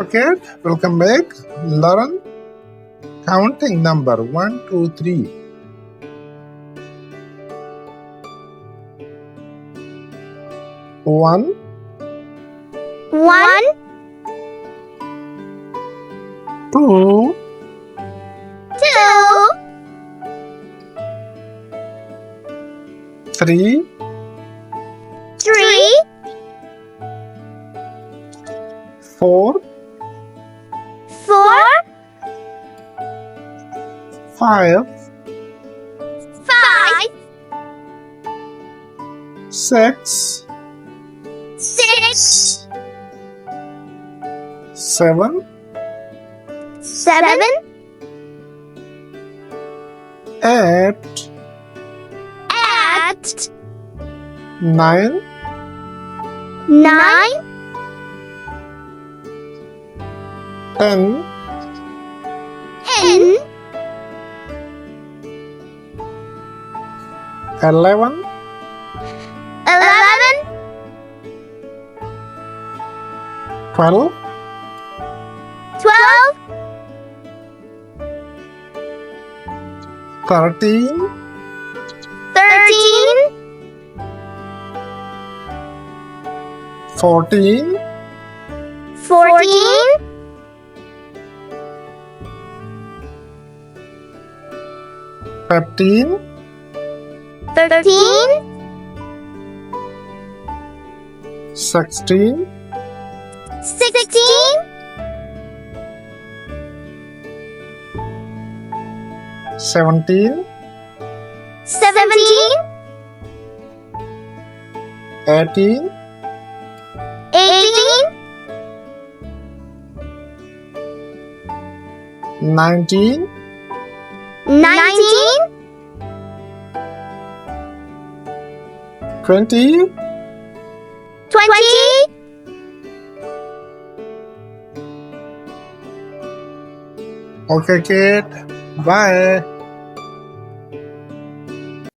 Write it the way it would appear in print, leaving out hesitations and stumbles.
Okay, welcome back. Learn counting number 1, 2, 3. 1, 1, 2, 2, 3, 3, 4, 4, 5, 5, 6, 6, 7, 7, 8, 8, 9, 9, 10, 10, 11, 11, 12, 12, 13, 13, 14, 14, 15, 13, 16, 16, 17, 17, 18, 18, 19, 19, 20, 20. Okay, kid. Bye.